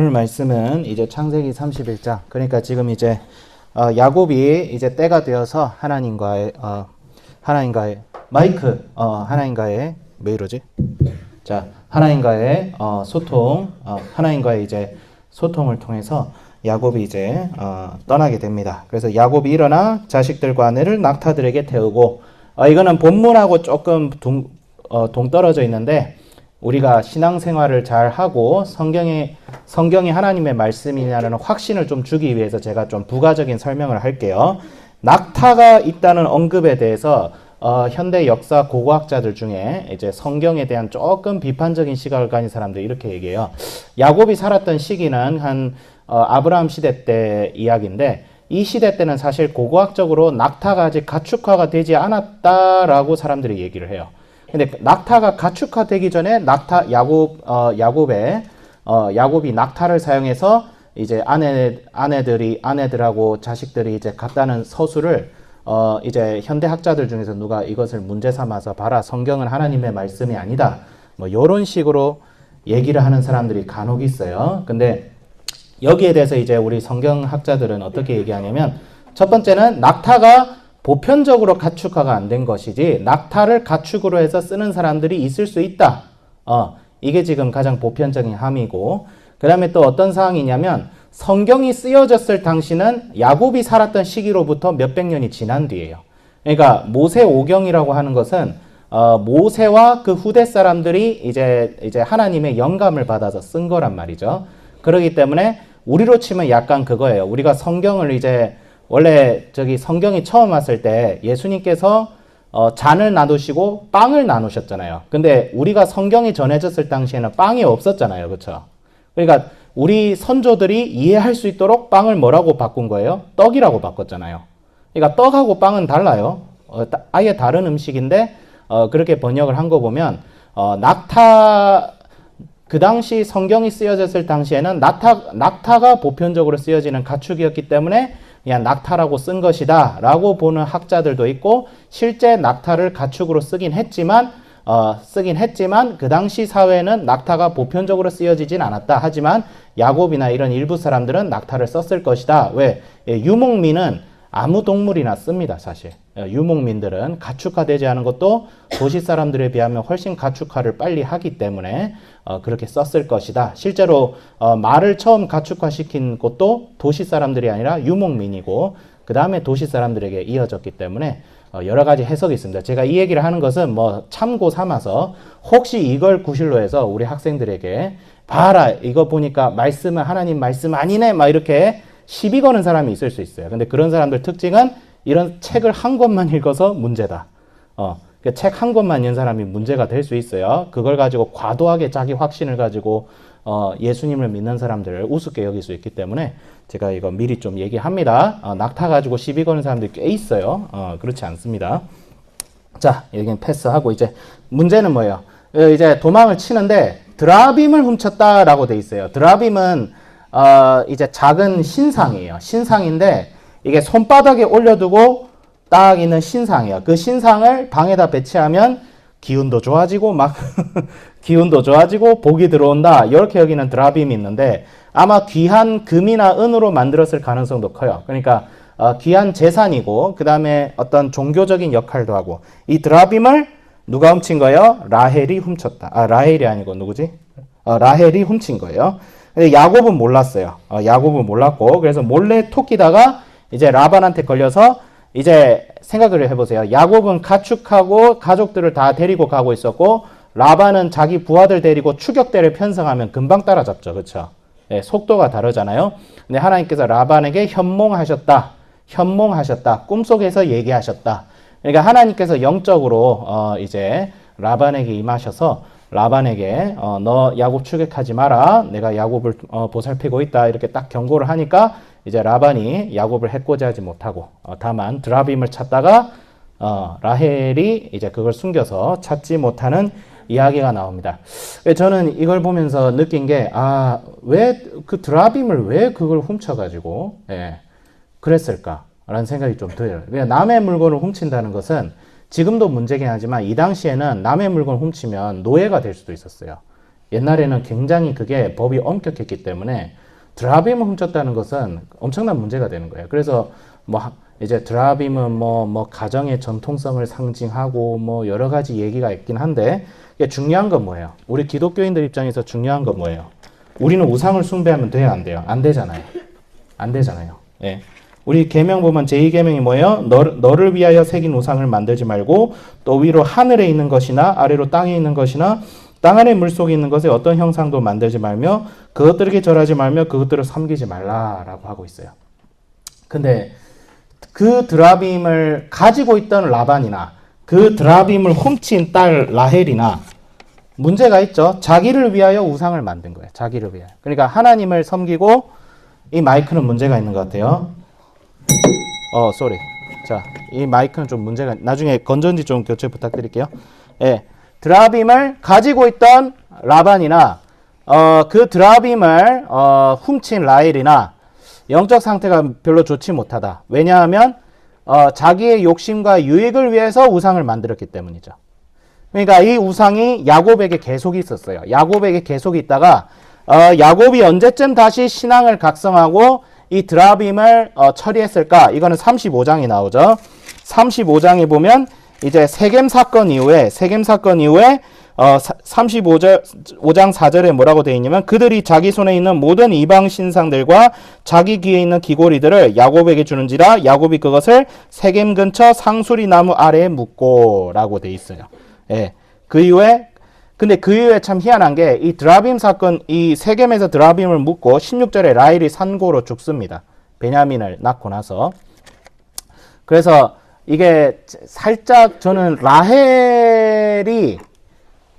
오늘 말씀은 이제 창세기 31장. 그러니까 지금 이제 야곱이 이제 때가 되어서 하나님과의 하나님과의 왜 이러지? 자, 하나님과의 소통, 하나님과의 이제 소통을 통해서 야곱이 이제 떠나게 됩니다. 그래서 야곱이 일어나 자식들과 아내를 낙타들에게 태우고, 이거는 본문하고 조금 동떨어져 있는데, 우리가 신앙생활을 잘 하고 성경이 하나님의 말씀이냐는 확신을 좀 주기 위해서 제가 좀 부가적인 설명을 할게요. 낙타가 있다는 언급에 대해서 현대 역사 고고학자들 중에 이제 성경에 대한 조금 비판적인 시각을 가진 사람들이 이렇게 얘기해요. 야곱이 살았던 시기는 한 아브라함 시대 때 이야기인데, 이 시대 때는 사실 고고학적으로 낙타가 아직 가축화가 되지 않았다라고 사람들이 얘기를 해요. 근데 낙타가 가축화되기 전에 야곱이 낙타를 사용해서 이제 아내들하고 자식들이 이제 갔다는 서술을 이제 현대학자들 중에서 누가 이것을 문제 삼아서 봐라, 성경은 하나님의 말씀이 아니다, 뭐 요런 식으로 얘기를 하는 사람들이 간혹 있어요. 근데 여기에 대해서 이제 우리 성경학자들은 어떻게 얘기하냐면, 첫 번째는 낙타가 보편적으로 가축화가 안 된 것이지 낙타를 가축으로 해서 쓰는 사람들이 있을 수 있다. 이게 지금 가장 보편적인 함이고, 그 다음에 또 어떤 사항이냐면, 성경이 쓰여졌을 당시는 야곱이 살았던 시기로부터 몇백 년이 지난 뒤에요. 그러니까 모세 오경이라고 하는 것은 모세와 그 후대 사람들이 이제 하나님의 영감을 받아서 쓴 거란 말이죠. 그렇기 때문에 우리로 치면 약간 그거예요. 우리가 성경을 이제 원래 성경이 처음 왔을 때 예수님께서 잔을 나누시고 빵을 나누셨잖아요. 근데 우리가 성경이 전해졌을 당시에는 빵이 없었잖아요. 그렇죠? 그러니까 우리 선조들이 이해할 수 있도록 빵을 뭐라고 바꾼 거예요? 떡이라고 바꿨잖아요. 그러니까 떡하고 빵은 달라요. 아예 다른 음식인데 그렇게 번역을 한 거 보면 그 당시 성경이 쓰여졌을 당시에는 낙타가 보편적으로 쓰여지는 가축이었기 때문에 그냥 낙타라고 쓴 것이다 라고 보는 학자들도 있고, 실제 낙타를 가축으로 쓰긴 했지만 그 당시 사회는 낙타가 보편적으로 쓰여지진 않았다. 하지만 야곱이나 이런 일부 사람들은 낙타를 썼을 것이다. 왜? 유목민은 아무 동물이나 씁니다, 사실. 유목민들은 가축화되지 않은 것도 도시 사람들에 비하면 훨씬 가축화를 빨리 하기 때문에 그렇게 썼을 것이다. 실제로 말을 처음 가축화시킨 것도 도시 사람들이 아니라 유목민이고, 그 다음에 도시 사람들에게 이어졌기 때문에 여러 가지 해석이 있습니다. 제가 이 얘기를 하는 것은 뭐 참고 삼아서, 혹시 이걸 구실로 해서 우리 학생들에게 봐라, 이거 보니까 말씀은 하나님 말씀 아니네, 막 이렇게 시비 거는 사람이 있을 수 있어요. 근데 그런 사람들 특징은 이런 책을 한 권만 읽어서 문제다. 책 한 권만 읽는 사람이 문제가 될 수 있어요. 그걸 가지고 과도하게 자기 확신을 가지고 예수님을 믿는 사람들을 우습게 여길 수 있기 때문에 제가 이거 미리 좀 얘기합니다. 낙타 가지고 시비 거는 사람들이 꽤 있어요. 그렇지 않습니다. 자, 여기는 패스하고, 이제 문제는 뭐예요? 이제 도망을 치는데 드라빔을 훔쳤다라고 돼 있어요. 드라빔은 이제 작은 신상이에요. 신상인데 이게 손바닥에 올려두고 딱 있는 신상이에요. 그 신상을 방에다 배치하면 기운도 좋아지고 기운도 좋아지고 복이 들어온다, 이렇게 여기는 드라빔이 있는데, 아마 귀한 금이나 은으로 만들었을 가능성도 커요. 그러니까 귀한 재산이고, 그 다음에 어떤 종교적인 역할도 하고. 이 드라빔을 누가 훔친 거예요? 라헬이 훔쳤다. 라헬이 아니고 누구지? 라헬이 훔친 거예요. 근데 야곱은 몰랐어요. 야곱은 몰랐고, 그래서 몰래 토끼다가 이제 라반한테 걸려서, 이제 생각을 해보세요. 야곱은 가축하고 가족들을 다 데리고 가고 있었고, 라반은 자기 부하들 데리고 추격대를 편성하면 금방 따라잡죠. 그렇죠? 네, 속도가 다르잖아요. 근데 하나님께서 라반에게 현몽하셨다. 꿈속에서 얘기하셨다. 그러니까 하나님께서 영적으로 이제 라반에게 임하셔서 라반에게 너 야곱 추격하지 마라, 내가 야곱을 보살피고 있다, 이렇게 딱 경고를 하니까 이제 라반이 야곱을 해코지하지 못하고 다만 드라빔을 찾다가 라헬이 이제 그걸 숨겨서 찾지 못하는 이야기가 나옵니다. 저는 이걸 보면서 느낀 게, 왜 그 드라빔을 왜 그걸 훔쳐가지고 그랬을까라는 생각이 좀 들어요. 남의 물건을 훔친다는 것은 지금도 문제긴 하지만 이 당시에는 남의 물건을 훔치면 노예가 될 수도 있었어요. 옛날에는 굉장히 그게 법이 엄격했기 때문에 드라빔을 훔쳤다는 것은 엄청난 문제가 되는 거예요. 그래서 뭐 이제 드라빔은 뭐 가정의 전통성을 상징하고 뭐 여러 가지 얘기가 있긴 한데 이게 중요한 건 뭐예요? 우리 기독교인들 입장에서 중요한 건 뭐예요? 우리는 우상을 숭배하면 돼요, 안 돼요? 안 되잖아요. 안 되잖아요. 예. 우리 계명 보면 제2계명이 뭐예요? 너를 위하여 새긴 우상을 만들지 말고 또 위로 하늘에 있는 것이나 아래로 땅에 있는 것이나 땅 안에 물속에 있는 것에 어떤 형상도 만들지 말며 그것들에게 절하지 말며 그것들을 섬기지 말라라고 하고 있어요. 근데 그 드라빔을 가지고 있던 라반이나 그 드라빔을 훔친 딸 라헬이나 문제가 있죠. 자기를 위하여 우상을 만든 거예요. 자기를 위하여. 그러니까 하나님을 섬기고 이 마이크는 문제가 있는 것 같아요. 쏘리. 자, 이 마이크는 좀 문제가 나중에 건전지 좀 교체 부탁드릴게요. 예. 드라빔을 가지고 있던 라반이나 그 드라빔을 훔친 라헬이나 영적 상태가 별로 좋지 못하다. 왜냐하면 자기의 욕심과 유익을 위해서 우상을 만들었기 때문이죠. 그러니까 이 우상이 야곱에게 계속 있었어요. 야곱에게 계속 있다가 야곱이 언제쯤 다시 신앙을 각성하고 이 드라빔을 처리했을까? 이거는 35장이 나오죠. 35장에 보면 이제 세겜 사건 이후에 35장 4절에 뭐라고 되어 있냐면 그들이 자기 손에 있는 모든 이방 신상들과 자기 귀에 있는 귀고리들을 야곱에게 주는지라 야곱이 그것을 세겜 근처 상수리 나무 아래에 묻고 라고 되어 있어요. 예. 근데 그 이후에 참 희한한 게 이 드라빔 사건, 이 세겜에서 드라빔을 묻고 16절에 라헬이 산고로 죽습니다. 베냐민을 낳고 나서. 그래서 이게 살짝 저는 라헬이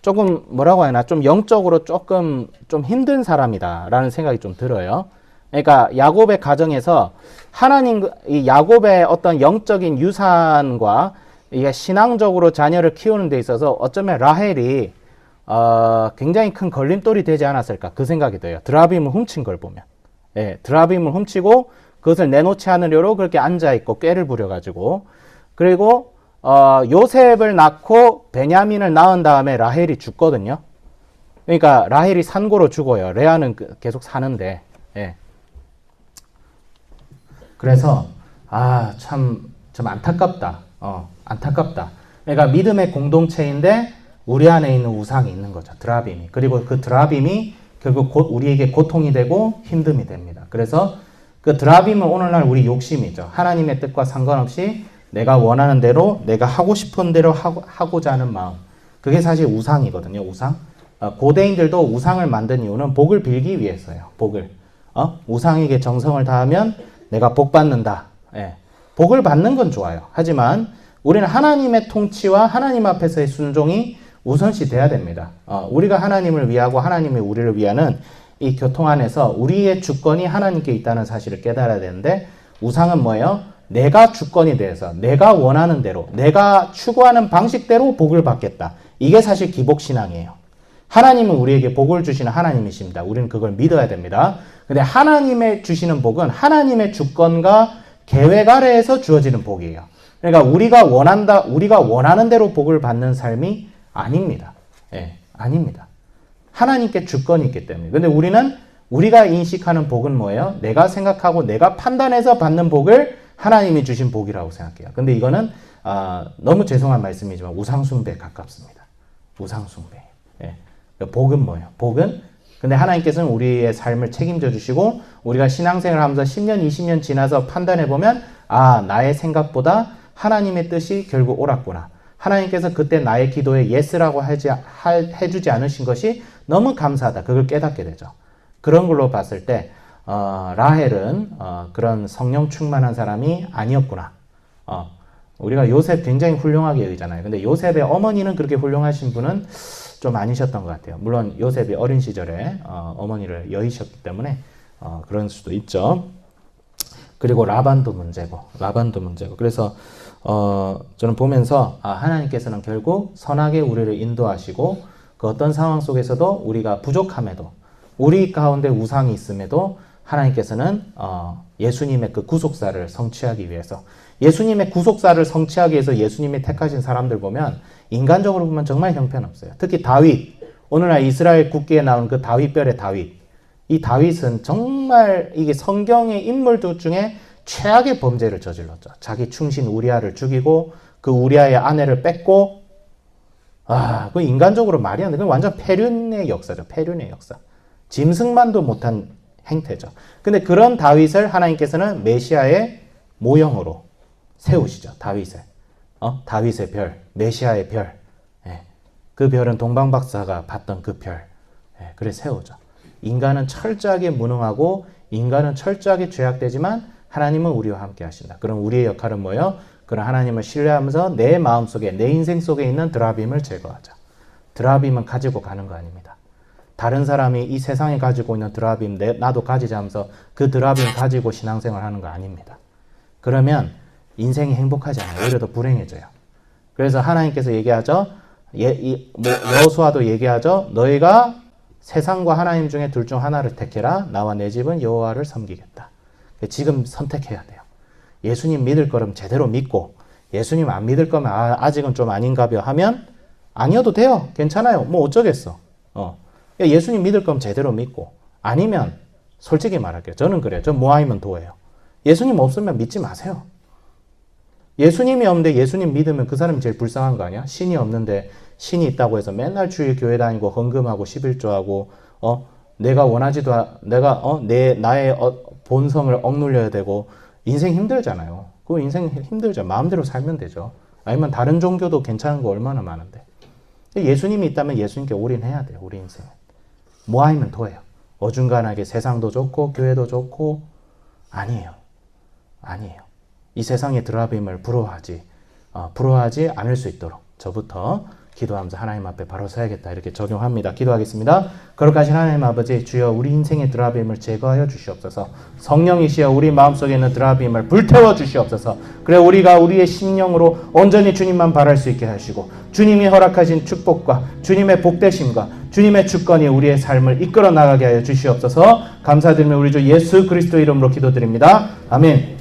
조금 뭐라고 해야 하나 좀 영적으로 조금 좀 힘든 사람이다라는 생각이 좀 들어요. 그러니까 야곱의 가정에서 이 야곱의 어떤 영적인 유산과 이게 신앙적으로 자녀를 키우는 데 있어서 어쩌면 라헬이 굉장히 큰 걸림돌이 되지 않았을까 그 생각이 들어요. 드라빔을 훔친 걸 보면. 예, 드라빔을 훔치고 그것을 내놓지 않으려고 그렇게 앉아있고 꾀를 부려가지고 그리고 요셉을 낳고 베냐민을 낳은 다음에 라헬이 죽거든요. 그러니까 라헬이 산고로 죽어요. 레아는 계속 사는데. 예. 그래서 좀 안타깝다. 안타깝다. 그러니까 믿음의 공동체인데 우리 안에 있는 우상이 있는 거죠. 드라빔이. 그리고 그 드라빔이 결국 우리에게 고통이 되고 힘듦이 됩니다. 그래서 그 드라빔은 오늘날 우리 욕심이죠. 하나님의 뜻과 상관없이 내가 원하는 대로 내가 하고 싶은 대로 하고자 하는 마음. 그게 사실 우상이거든요. 우상. 고대인들도 우상을 만든 이유는 복을 빌기 위해서요. 복을. 우상에게 정성을 다하면 내가 복 받는다. 예. 복을 받는 건 좋아요. 하지만 우리는 하나님의 통치와 하나님 앞에서의 순종이 우선시 돼야 됩니다. 우리가 하나님을 위하고 하나님이 우리를 위하는 이 교통 안에서 우리의 주권이 하나님께 있다는 사실을 깨달아야 되는데 우상은 뭐예요? 내가 주권이 돼서 내가 원하는 대로 내가 추구하는 방식대로 복을 받겠다. 이게 사실 기복신앙이에요. 하나님은 우리에게 복을 주시는 하나님이십니다. 우리는 그걸 믿어야 됩니다. 근데 하나님의 주시는 복은 하나님의 주권과 계획 아래에서 주어지는 복이에요. 그러니까 우리가 원하는 대로 복을 받는 삶이 아닙니다. 예, 아닙니다. 하나님께 주권이 있기 때문에. 근데 우리가 인식하는 복은 뭐예요? 내가 생각하고 내가 판단해서 받는 복을 하나님이 주신 복이라고 생각해요. 근데 이거는 너무 죄송한 말씀이지만 우상숭배에 가깝습니다. 우상숭배. 예. 복은 뭐예요? 복은 근데 하나님께서는 우리의 삶을 책임져 주시고 우리가 신앙생활을 하면서 10년, 20년 지나서 판단해 보면 나의 생각보다 하나님의 뜻이 결국 옳았구나. 하나님께서 그때 나의 기도에 예스라고 해주지 않으신 것이 너무 감사하다. 그걸 깨닫게 되죠. 그런 걸로 봤을 때 라헬은 그런 성령 충만한 사람이 아니었구나. 우리가 요셉 굉장히 훌륭하게 여기잖아요. 근데 요셉의 어머니는 그렇게 훌륭하신 분은 좀 아니셨던 것 같아요. 물론 요셉이 어린 시절에 어머니를 여의셨기 때문에 그런 수도 있죠. 그리고 라반도 문제고. 그래서 저는 보면서 하나님께서는 결국 선하게 우리를 인도하시고 그 어떤 상황 속에서도 우리가 부족함에도 우리 가운데 우상이 있음에도 하나님께서는 예수님의 그 구속사를 성취하기 위해서 예수님의 구속사를 성취하기 위해서 예수님이 택하신 사람들 보면 인간적으로 보면 정말 형편없어요. 특히 다윗 오늘날 이스라엘 국기에 나오는 그 다윗별의 다윗. 이 다윗은 정말 이게 성경의 인물들 중에 최악의 범죄를 저질렀죠. 자기 충신 우리아를 죽이고 그 우리아의 아내를 뺏고 그 인간적으로 말이 안 돼. 그건 완전 폐륜의 역사죠. 폐륜의 역사. 짐승만도 못한 행태죠. 근데 그런 다윗을 하나님께서는 메시아의 모형으로 세우시죠. 다윗을. 다윗의 별, 메시아의 별. 예. 그 별은 동방박사가 봤던 그 별. 예. 그래 세우죠. 인간은 철저하게 무능하고 인간은 철저하게 죄악되지만 하나님은 우리와 함께 하신다. 그럼 우리의 역할은 뭐예요? 그런 하나님을 신뢰하면서 내 마음속에, 내 인생 속에 있는 드라빔을 제거하자. 드라빔은 가지고 가는 거 아닙니다. 다른 사람이 이 세상에 가지고 있는 드라빔 나도 가지자 하면서 그 드라빔 가지고 신앙생활 하는 거 아닙니다. 그러면 인생이 행복하지 않아요. 오히려 더 불행해져요. 그래서 하나님께서 얘기하죠. 여호수아도 얘기하죠. 너희가 세상과 하나님 중에 둘 중 하나를 택해라. 나와 내 집은 여호와를 섬기겠다. 지금 선택해야 돼요. 예수님 믿을 거면 제대로 믿고 예수님 안 믿을 거면 아직은 좀 아닌가벼 하면 아니어도 돼요. 괜찮아요. 뭐 어쩌겠어. 예수님 믿을 거면 제대로 믿고 아니면 솔직히 말할게요. 저는 그래요. 전 모하이면 도예요. 예수님 없으면 믿지 마세요. 예수님이 없는데 예수님 믿으면 그 사람이 제일 불쌍한 거 아니야? 신이 없는데 신이 있다고 해서 맨날 주일 교회 다니고 헌금하고 11조하고 내가 원하지도 나의 본성을 억눌려야 되고 인생 힘들잖아요. 그 인생 힘들죠. 마음대로 살면 되죠. 아니면 다른 종교도 괜찮은 거 얼마나 많은데. 예수님이 있다면 예수님께 올인해야 돼요. 우리 인생은. 모하이면 도예요. 어중간하게 세상도 좋고 교회도 좋고 아니에요. 이 세상의 드라빔을 부러워하지 않을 수 있도록 저부터 기도하면서 하나님 앞에 바로 서야겠다 이렇게 적용합니다. 기도하겠습니다. 거룩하신 하나님 아버지, 주여 우리 인생의 드라빔을 제거하여 주시옵소서. 성령이시여 우리 마음속에 있는 드라빔을 불태워 주시옵소서. 그래 우리가 우리의 심령으로 온전히 주님만 바랄 수 있게 하시고 주님이 허락하신 축복과 주님의 복되심과 주님의 주권이 우리의 삶을 이끌어 나가게 하여 주시옵소서. 감사드리며 우리 주 예수 그리스도 이름으로 기도드립니다. 아멘.